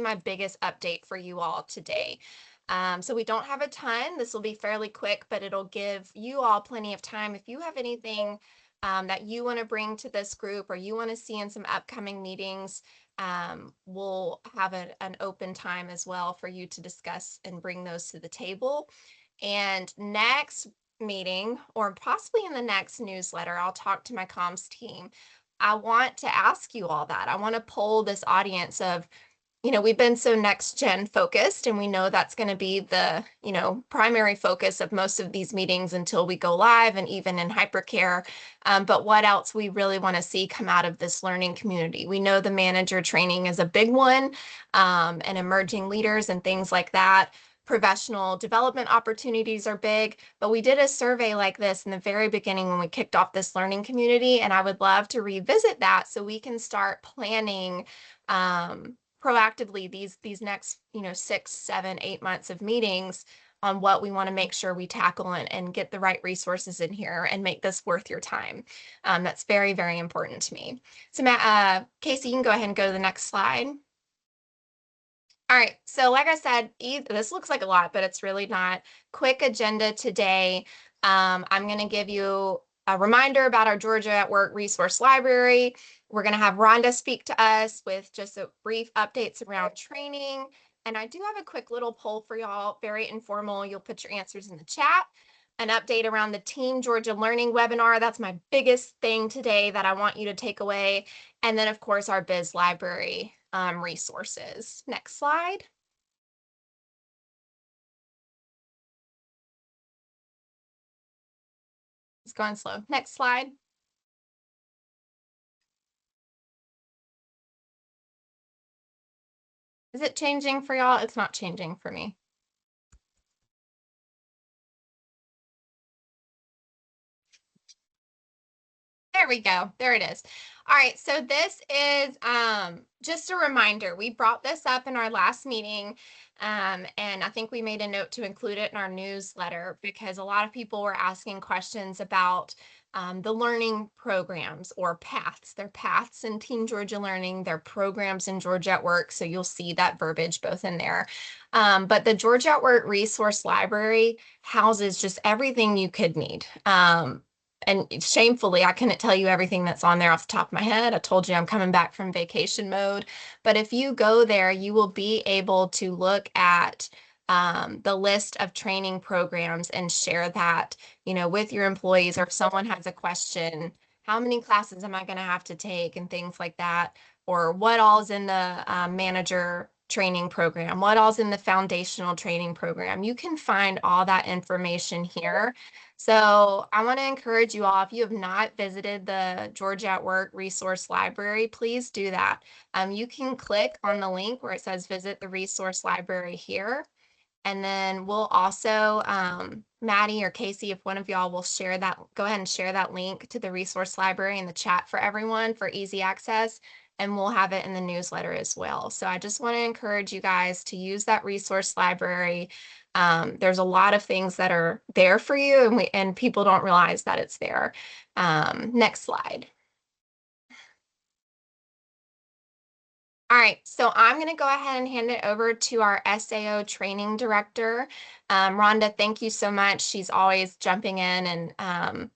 my biggest update for you all today. So we don't have a ton. This will be fairly quick, but it'll give you all plenty of time. If you have anything that you want to bring to this group or you want to see in some upcoming meetings, we'll have an open time as well for you to discuss and bring those to the table. And next meeting, or possibly in the next newsletter, I'll talk to my comms team. I want to ask you all that. I want to poll this audience of, we've been so next gen focused, and we know that's going to be the, primary focus of most of these meetings until we go live and even in hypercare. But what else we really want to see come out of this learning community? We know the manager training is a big one, and emerging leaders and things like that. Professional development opportunities are big, but we did a survey like this in the very beginning when we kicked off this learning community, and I would love to revisit that so we can start planning proactively these next 6, 7, 8 months of meetings on what we want to make sure we tackle and get the right resources in here and make this worth your time. That's very, very important to me. So Matt, Casey, you can go ahead and go to the next slide. All right, so like I said, this looks like a lot, but it's really not. Quick agenda today. I'm going to give you a reminder about our Georgia at Work resource library. We're going to have Rhonda speak to us with just a brief updates around training. And I do have a quick little poll for y'all, very informal. You'll put your answers in the chat. An update around the Team Georgia Learning webinar. That's my biggest thing today that I want you to take away. And then, of course, our Biz Library resources. Next slide. It's going slow. Next slide. Is it changing for y'all? It's not changing for me. There we go. There it is. All right. So this is just a reminder. We brought this up in our last meeting, and I think we made a note to include it in our newsletter because a lot of people were asking questions about the learning programs or paths. They're paths in Team Georgia Learning. They're programs in Georgia at Work. So you'll see that verbiage both in there. But the Georgia at Work Resource Library houses just everything you could need. And shamefully, I couldn't tell you everything that's on there off the top of my head. I told you I'm coming back from vacation mode. But if you go there, you will be able to look at the list of training programs and share that, with your employees, or if someone has a question, how many classes am I going to have to take and things like that, or what all's in the manager training program, what all's in the foundational training program. You can find all that information here. So I want to encourage you all, if you have not visited the Georgia at Work Resource Library, please do that. You can click on the link where it says visit the resource library here. And then we'll also, Maddie or Casey, if one of y'all will share that, go ahead and share that link to the resource library in the chat for everyone for easy access. And we'll have it in the newsletter as well. So I just want to encourage you guys to use that resource library. There's a lot of things that are there for you, and people don't realize that it's there. Next slide. All right, so I'm going to go ahead and hand it over to our SAO training director. Rhonda, thank you so much. She's always jumping in and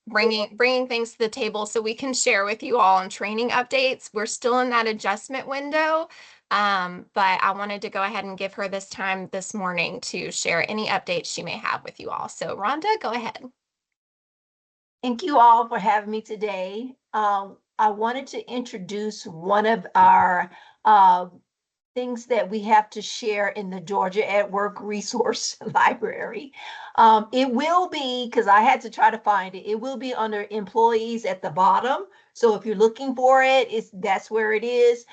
bringing things to the table so we can share with you all on training updates. We're still in that adjustment window, but I wanted to go ahead and give her this time this morning to share any updates she may have with you all. So Rhonda, go ahead. Thank you all for having me today. I wanted to introduce one of our things that we have to share in the Georgia at Work Resource Library. It will be, because I had to try to find it, it will be under employees at the bottom. So if you're looking for it, that's where it is.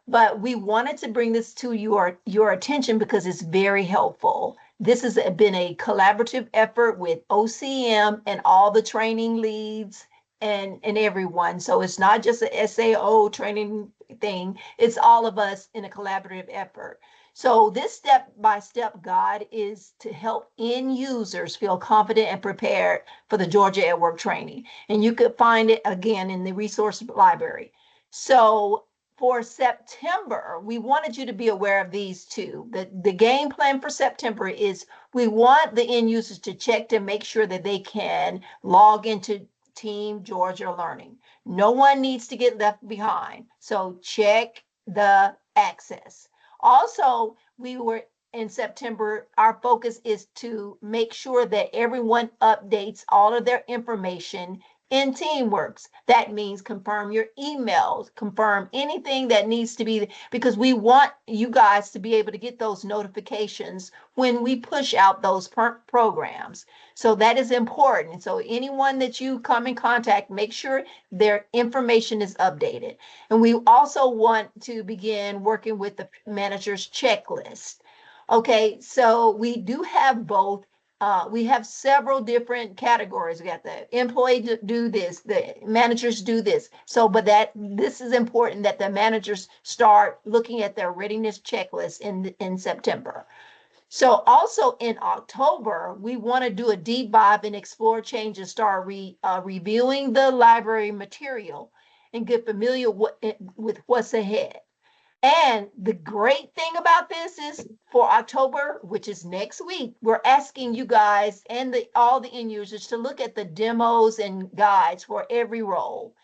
But we wanted to bring this to your attention because it's very helpful. This has been a collaborative effort with OCM and all the training leads and everyone. So it's not just a SAO training thing. It's all of us in a collaborative effort. So this step-by-step guide is to help end users feel confident and prepared for the Georgia at Work training. And you could find it again in the resource library. So for September, we wanted you to be aware of these two. The game plan for September is we want the end users to check to make sure that they can log into Team Georgia Learning. No one needs to get left behind. So check the access. Also, we were in September, our focus is to make sure that everyone updates all of their information in Teamworks. That means confirm your emails, confirm anything that needs to be, because we want you guys to be able to get those notifications when we push out those programs. So that is important. So anyone that you come in contact, make sure their information is updated. And we also want to begin working with the manager's checklist. Okay, so we do have both. We have several different categories. We got the employee do this, the managers do this. So, but this is important that the managers start looking at their readiness checklist in September. So also in October, we want to do a deep dive and explore changes, start reviewing the library material and get familiar with what's ahead. And the great thing about this is for October, which is next week, we're asking you guys and all the end users to look at the demos and guides for every role.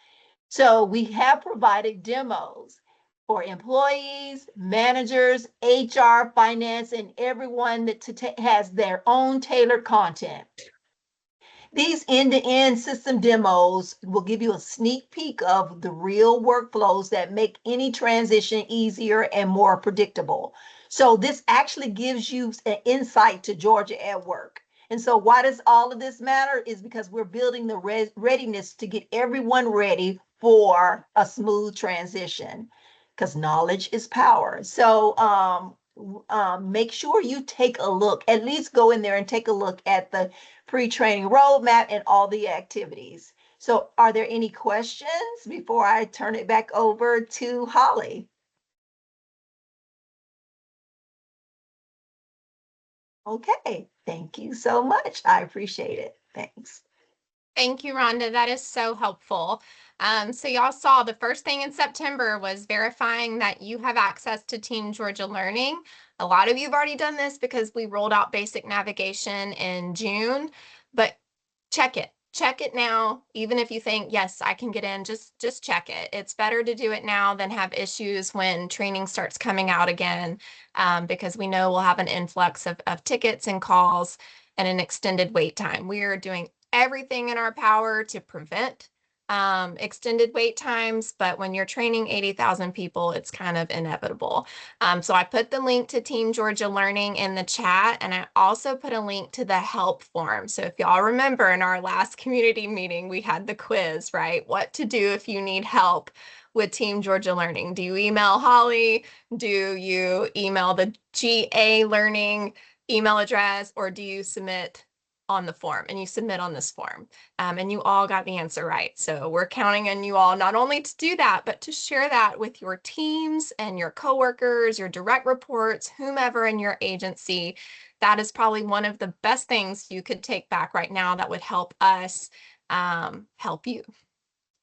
So we have provided demos for employees, managers, HR, finance, and everyone that has their own tailored content. These end-to-end system demos will give you a sneak peek of the real workflows that make any transition easier and more predictable. So this actually gives you an insight to Georgia at work. And so why does all of this matter is because we're building the readiness to get everyone ready for a smooth transition, because knowledge is power. So make sure you take a look, at least go in there and take a look at the pre-training roadmap and all the activities. So are there any questions before I turn it back over to Holly? Okay, thank you so much. I appreciate it. Thanks. Thank you, Rhonda. That is so helpful. So y'all saw the first thing in September was verifying that you have access to Team Georgia Learning. A lot of you have already done this because we rolled out basic navigation in June, but check it. Check it now. Even if you think, yes, I can get in, just check it. It's better to do it now than have issues when training starts coming out again, because we know we'll have an influx of tickets and calls and an extended wait time. We are doing everything in our power to prevent extended wait times, but when you're training 80,000 people, it's kind of inevitable. So I put the link to Team Georgia Learning in the chat, and I also put a link to the help form. So if y'all remember in our last community meeting, we had the quiz, right? What to do if you need help with Team Georgia Learning. Do you email Holly? Do you email the GA Learning email address, or do you submit on the form? And you submit on this form, and you all got the answer right. So we're counting on you all not only to do that, but to share that with your teams and your coworkers, your direct reports, whomever in your agency. That is probably one of the best things you could take back right now that would help us help you.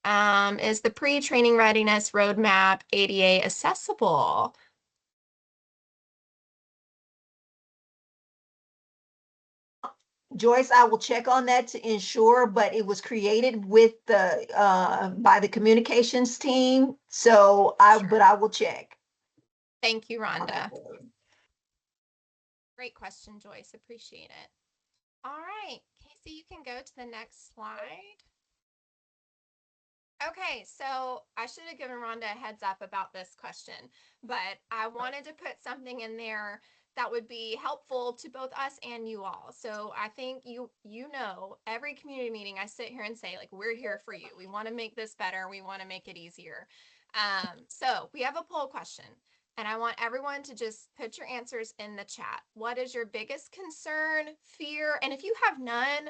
Is the pre-training readiness roadmap ADA accessible? Joyce, I will check on that to ensure, but it was created with the by the communications team. So but I will check. Thank you, Rhonda. Great question, Joyce. Appreciate it. All right, Casey, you can go to the next slide. Okay, so I should have given Rhonda a heads up about this question, but I wanted to put something in there that would be helpful to both us and you all. So I think you know, every community meeting I sit here and say, like, we're here for you. We want to make this better. We want to make it easier. So we have a poll question, and I want everyone to just put your answers in the chat. What is your biggest concern, fear? And if you have none,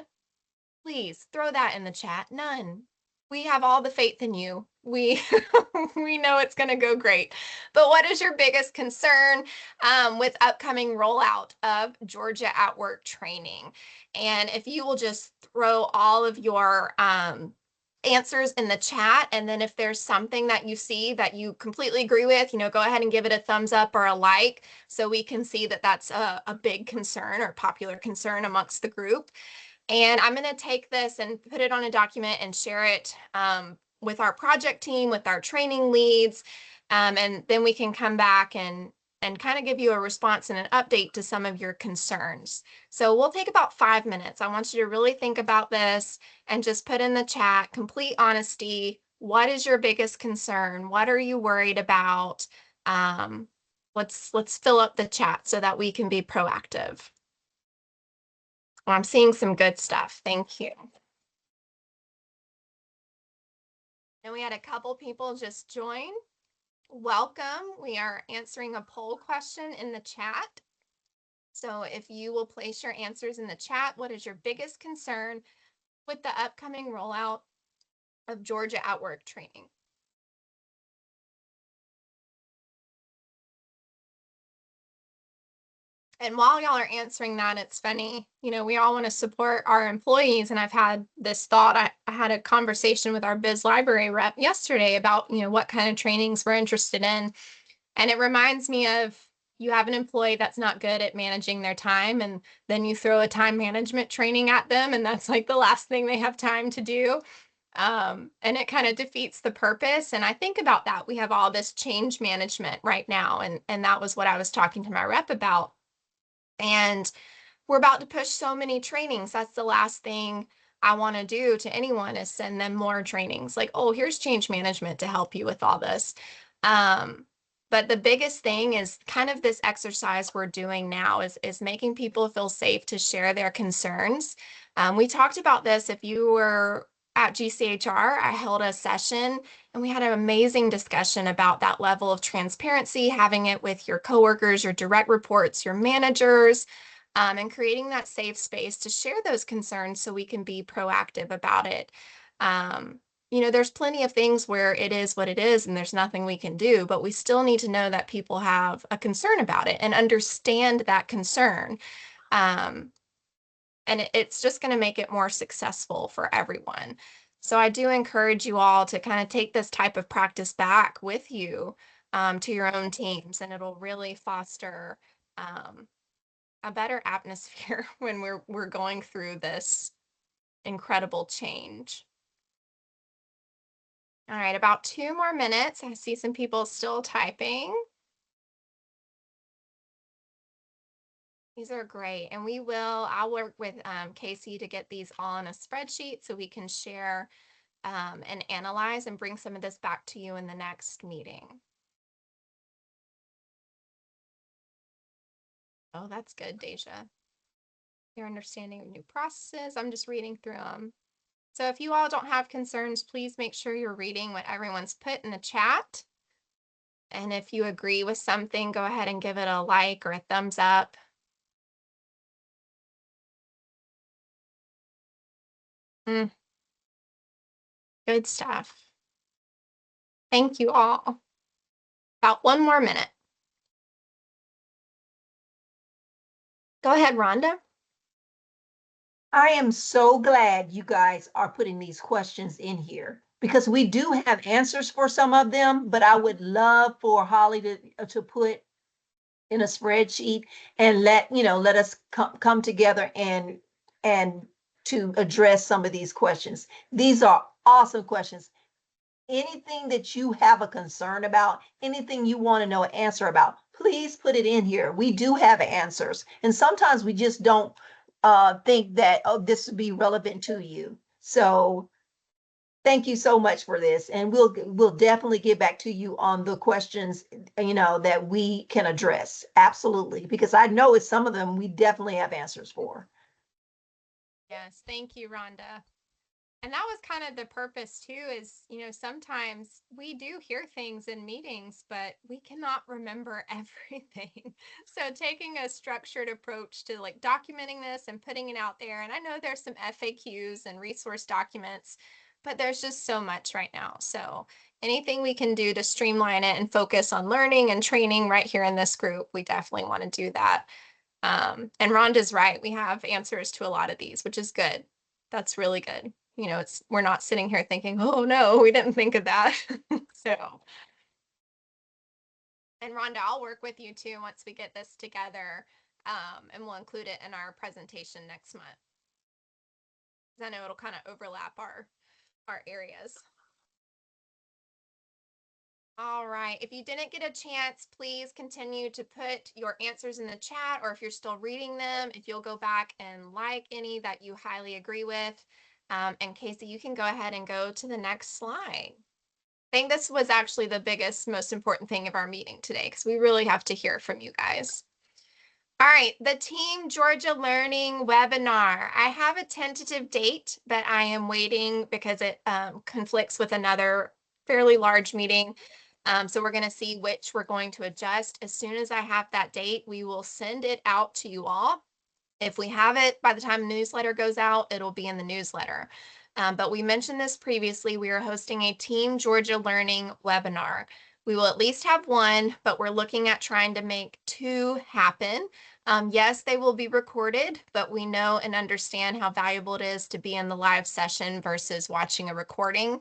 please throw that in the chat. None. We have all the faith in you. We we know it's going to go great. But what is your biggest concern with upcoming rollout of Georgia at Work training? And if you will just throw all of your answers in the chat. And then if there's something that you see that you completely agree with, go ahead and give it a thumbs up or a like so we can see that that's a big concern or popular concern amongst the group. And I'm going to take this and put it on a document and share it with our project team, with our training leads. And then we can come back and kind of give you a response and an update to some of your concerns. So we'll take about 5 minutes. I want you to really think about this and just put in the chat, complete honesty. What is your biggest concern? What are you worried about? Let's fill up the chat so that we can be proactive. Well, I'm seeing some good stuff. Thank you. And we had a couple people just join. Welcome. We are answering a poll question in the chat. So if you will place your answers in the chat, what is your biggest concern with the upcoming rollout of Georgia at Work training? And while y'all are answering that, it's funny, we all want to support our employees. And I've had this thought. I had a conversation with our biz library rep yesterday about, what kind of trainings we're interested in. And it reminds me of, you have an employee that's not good at managing their time, and then you throw a time management training at them, and that's like the last thing they have time to do. And it kind of defeats the purpose. And I think about that. We have all this change management right now. And that was what I was talking to my rep about. And we're about to push so many trainings. That's the last thing I want to do to anyone, is send them more trainings. Like, oh, here's change management to help you with all this. But the biggest thing is kind of this exercise we're doing now is making people feel safe to share their concerns. We talked about this. If you were at GCHR, I held a session and we had an amazing discussion about that level of transparency, having it with your coworkers, your direct reports, your managers, and creating that safe space to share those concerns so we can be proactive about it. There's plenty of things where it is what it is and there's nothing we can do, but we still need to know that people have a concern about it and understand that concern. And it's just going to make it more successful for everyone. So I do encourage you all to kind of take this type of practice back with you to your own teams, and it'll really foster a better atmosphere when we're going through this incredible change. All right, about 2 more minutes. I see some people still typing. These are great. And I'll work with Casey to get these all in a spreadsheet so we can share and analyze and bring some of this back to you in the next meeting. Oh, that's good, Deja. Your understanding of new processes. I'm just reading through them. So if you all don't have concerns, please make sure you're reading what everyone's put in the chat. And if you agree with something, go ahead and give it a like or a thumbs up. Good stuff. Thank you all. About 1 more minute. Go ahead, Rhonda. I am so glad you guys are putting these questions in here, because we do have answers for some of them, but I would love for Holly to put in a spreadsheet and let us come together and to address some of these questions. These are awesome questions. Anything that you have a concern about, anything you want to know an answer about, please put it in here. We do have answers. And sometimes we just don't think that, oh, this would be relevant to you. So thank you so much for this. And we'll definitely get back to you on the questions, that we can address. Absolutely. Because I know it's some of them we definitely have answers for. Yes, thank you, Rhonda. And that was kind of the purpose too, is, sometimes we do hear things in meetings, but we cannot remember everything. So taking a structured approach to like documenting this and putting it out there. And I know there's some FAQs and resource documents, but there's just so much right now. So anything we can do to streamline it and focus on learning and training right here in this group, we definitely want to do that. And Rhonda's right. We have answers to a lot of these, which is good. That's really good. we're not sitting here thinking, oh no, we didn't think of that. So, and Rhonda, I'll work with you too once we get this together. And we'll include it in our presentation next month. I know it'll kind of overlap our areas. All right. If you didn't get a chance, please continue to put your answers in the chat, or if you're still reading them, if you'll go back and like any that you highly agree with. And Casey, you can go ahead and go to the next slide. I think this was actually the biggest, most important thing of our meeting today, because we really have to hear from you guys. All right, the Team Georgia Learning webinar. I have a tentative date, but I am waiting because it conflicts with another fairly large meeting. So we're going to see which we're going to adjust. As soon as I have that date, we will send it out to you all. If we have it by the time the newsletter goes out, it'll be in the newsletter. But we mentioned this previously. We are hosting a Team Georgia Learning webinar. We will at least have one, but we're looking at trying to make 2 happen. Yes, they will be recorded, but we know and understand how valuable it is to be in the live session versus watching a recording.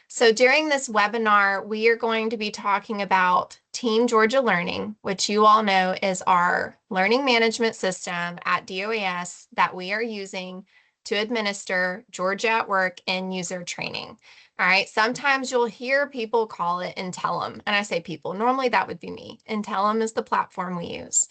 So during this webinar, we are going to be talking about Team Georgia Learning, which you all know is our learning management system at DOAS that we are using to administer Georgia at Work end user training. All right, sometimes you'll hear people call it Intellum, and I say people, normally that would be me. Intellum is the platform we use.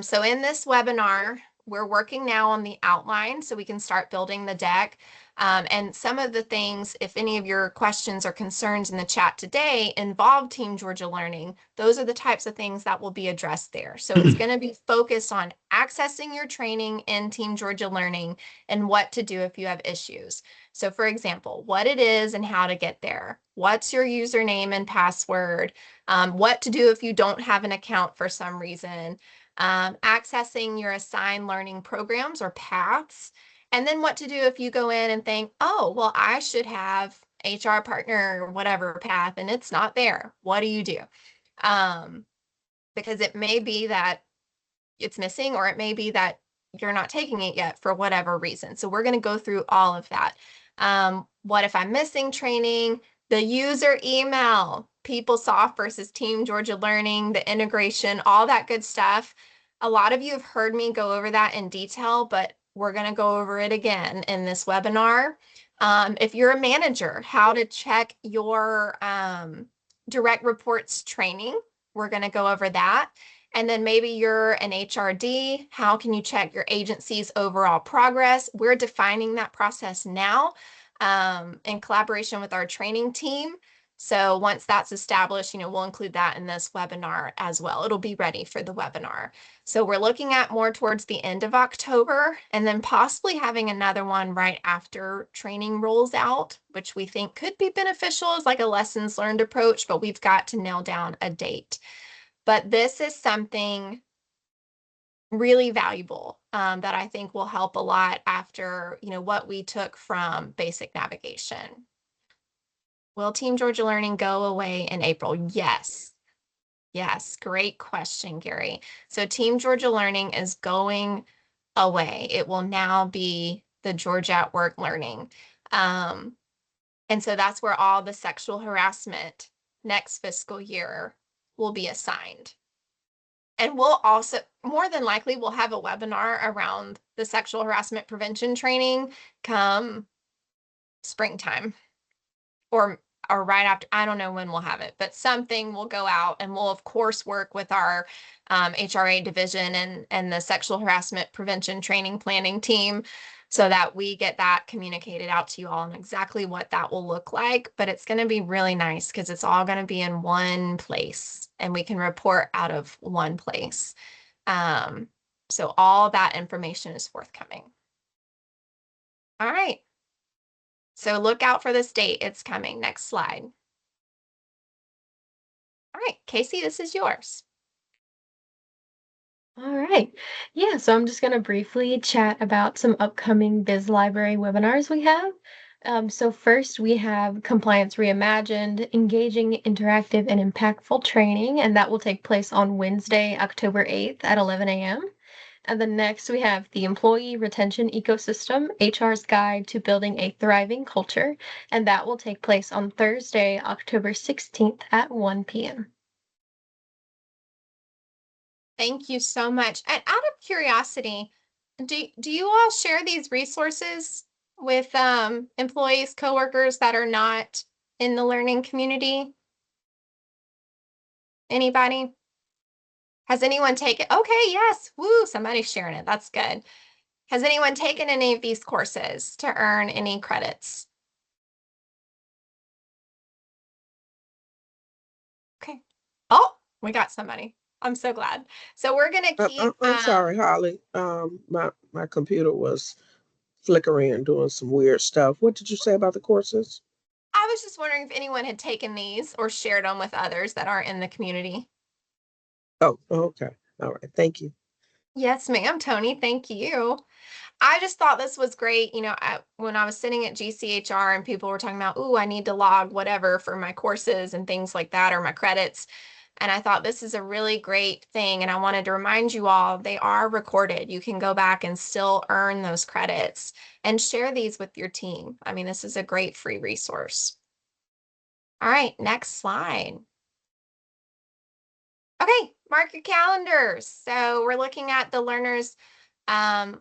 So in this webinar, we're working now on the outline so we can start building the deck. And some of the things, if any of your questions or concerns in the chat today involve Team Georgia Learning, those are the types of things that will be addressed there. So it's going to be focused on accessing your training in Team Georgia Learning and what to do if you have issues. So for example, what it is and how to get there. What's your username and password? What to do if you don't have an account for some reason. Accessing your assigned learning programs or paths. And then what to do if you go in and think, oh, well, I should have HR partner or whatever path and it's not there. What do you do? Because it may be that it's missing, or it may be that you're not taking it yet for whatever reason. So we're going to go through all of that. What if I'm missing training? The user email, PeopleSoft versus Team Georgia Learning, the integration, all that good stuff. A lot of you have heard me go over that in detail, but we're going to go over it again in this webinar. If you're a manager, how to check your direct reports training. We're going to go over that. And then maybe you're an HRD. How can you check your agency's overall progress? We're defining that process now in collaboration with our training team. So once that's established, we'll include that in this webinar as well. It'll be ready for the webinar. So we're looking at more towards the end of October, and then possibly having another one right after training rolls out, which we think could be beneficial as like a lessons learned approach, but we've got to nail down a date. But this is something really valuable that I think will help a lot after, what we took from basic navigation. Will Team Georgia Learning go away in April? Yes. Yes, great question, Gary. So Team Georgia Learning is going away. It will now be the Georgia at Work Learning. And so that's where all the sexual harassment next fiscal year will be assigned. And we'll also, more than likely, we'll have a webinar around the sexual harassment prevention training come springtime or right after. I don't know when we'll have it, but something will go out, and we'll of course work with our HRA division and the sexual harassment prevention training planning team so that we get that communicated out to you all and exactly what that will look like. But it's going to be really nice because it's all going to be in one place and we can report out of one place. So all that information is forthcoming. All right. So look out for this date. It's coming. Next slide. All right, Casey, this is yours. All right. Yeah, so I'm just going to briefly chat about some upcoming Biz Library webinars we have. So first we have Compliance Reimagined, Engaging, Interactive, and Impactful Training, and that will take place on Wednesday, October 8th at 11 a.m. And then next we have the Employee Retention Ecosystem, HR's Guide to Building a Thriving Culture, and that will take place on Thursday, October 16th at 1 p.m. Thank you so much. And out of curiosity, do you all share these resources with employees, coworkers that are not in the learning community? Anybody? Has anyone taken? Okay, yes. Woo, somebody's sharing it. That's good. Has anyone taken any of these courses to earn any credits? Okay. Oh, we got somebody. I'm so glad. So we're gonna keep I'm sorry, Holly. My computer was flickering and doing some weird stuff. What did you say about the courses? I was just wondering if anyone had taken these or shared them with others that aren't in the community. Oh, okay. All right. Thank you. Yes, ma'am, Tony. Thank you. I just thought this was great. When I was sitting at GCHR and people were talking about, oh, I need to log whatever for my courses and things like that or my credits. And I thought this is a really great thing. And I wanted to remind you all, they are recorded. You can go back and still earn those credits and share these with your team. I mean, this is a great free resource. All right, next slide. Okay, mark your calendars. So we're looking at the learners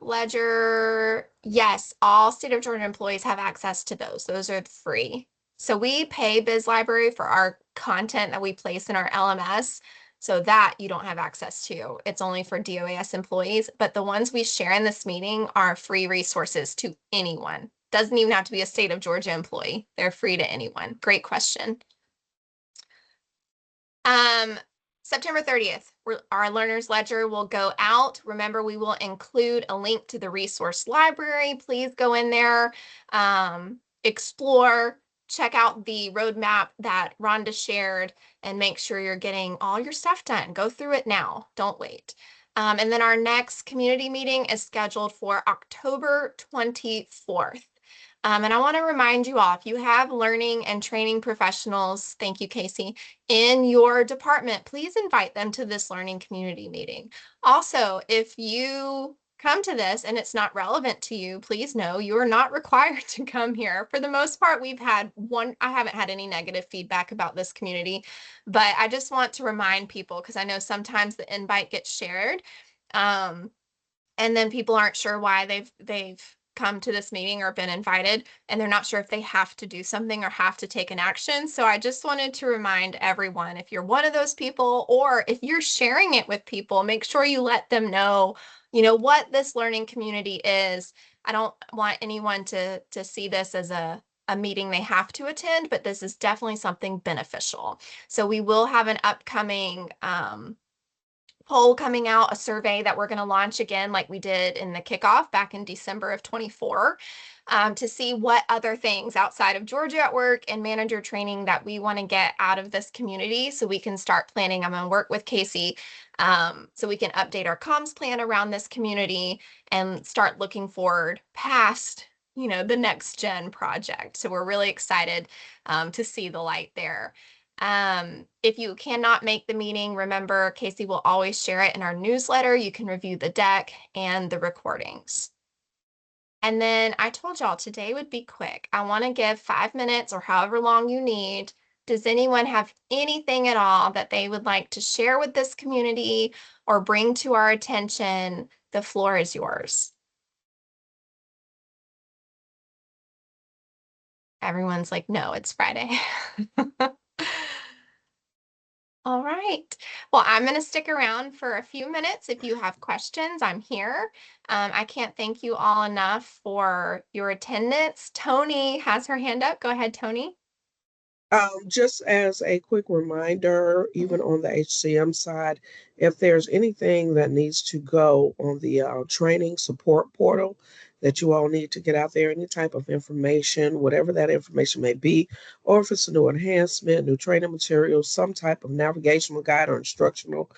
ledger. Yes, all State of Georgia employees have access to those. Those are free. So we pay BizLibrary for our content that we place in our LMS. So that you don't have access to. It's only for DOAS employees, but the ones we share in this meeting are free resources to anyone. Doesn't even have to be a State of Georgia employee. They're free to anyone. Great question. September 30th, our learners ledger will go out. Remember, we will include a link to the resource library. Please go in there, explore, check out the roadmap that Rhonda shared, and make sure you're getting all your stuff done. Go through it now. Don't wait. And then our next community meeting is scheduled for October 24th. And I want to remind you all, if you have learning and training professionals, thank you, Casey, in your department, please invite them to this learning community meeting. Also, if you come to this and it's not relevant to you, please know you are not required to come here. For the most part, I haven't had any negative feedback about this community, but I just want to remind people, because I know sometimes the invite gets shared, and then people aren't sure why they've come to this meeting or been invited, and they're not sure if they have to do something or have to take an action. So I just wanted to remind everyone, if you're one of those people, or if you're sharing it with people, make sure you let them know, what this learning community is. I don't want anyone to see this as a meeting they have to attend, but this is definitely something beneficial. So we will have an upcoming poll coming out, a survey that we're going to launch again, like we did in the kickoff back in December of 24, to see what other things outside of Georgia at Work and manager training that we want to get out of this community, so we can start planning. I'm going to work with Casey so we can update our comms plan around this community and start looking forward past the next gen project. So we're really excited to see the light there. If you cannot make the meeting, remember, Casey will always share it in our newsletter. You can review the deck and the recordings. And then I told y'all today would be quick. I want to give 5 minutes or however long you need. Does anyone have anything at all that they would like to share with this community or bring to our attention? The floor is yours. Everyone's like, no, it's Friday. All right. Well, I'm going to stick around for a few minutes. If you have questions, I'm here. I can't thank you all enough for your attendance. Tony has her hand up. Go ahead, Tony. Just as a quick reminder, even on the HCM side, if there's anything that needs to go on the training support portal that you all need to get out there, any type of information, whatever that information may be, or if it's a new enhancement, new training materials, some type of navigational guide or instructional,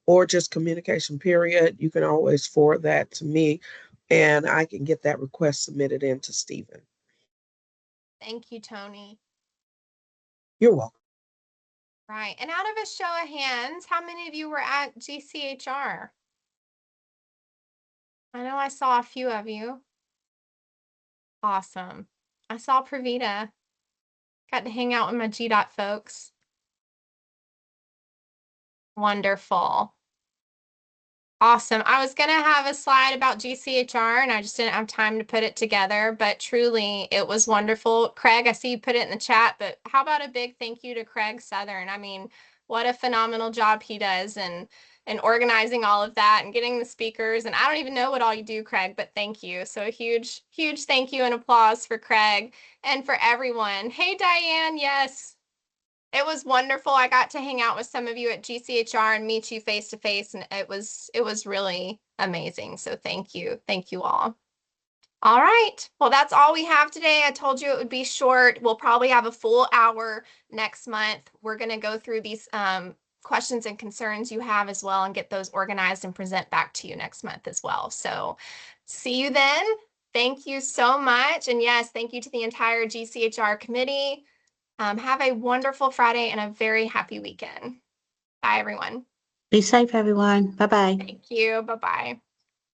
or just communication period, you can always forward that to me and I can get that request submitted in to Stephen. Thank you, Tony. You're welcome. Right. And out of a show of hands, how many of you were at GCHR? I know I saw a few of you. Awesome. I saw Pravita. Got to hang out with my GDOT folks. Wonderful. Awesome. I was going to have a slide about GCHR and I just didn't have time to put it together, but truly it was wonderful. Craig, I see you put it in the chat, but how about a big thank you to Craig Southern? I mean, what a phenomenal job he does and organizing all of that and getting the speakers. And I don't even know what all you do, Craig, but thank you. So a huge, huge thank you and applause for Craig and for everyone. Hey, Diane. Yes. It was wonderful. I got to hang out with some of you at GCHR and meet you face to face, and it was really amazing. So thank you. Thank you all. All right. Well, that's all we have today. I told you it would be short. We'll probably have a full hour next month. We're going to go through these questions and concerns you have as well and get those organized and present back to you next month as well. So see you then. Thank you so much. And yes, thank you to the entire GCHR committee. Have a wonderful Friday and a very happy weekend. Bye, everyone. Be safe, everyone. Bye-bye. Thank you. Bye-bye.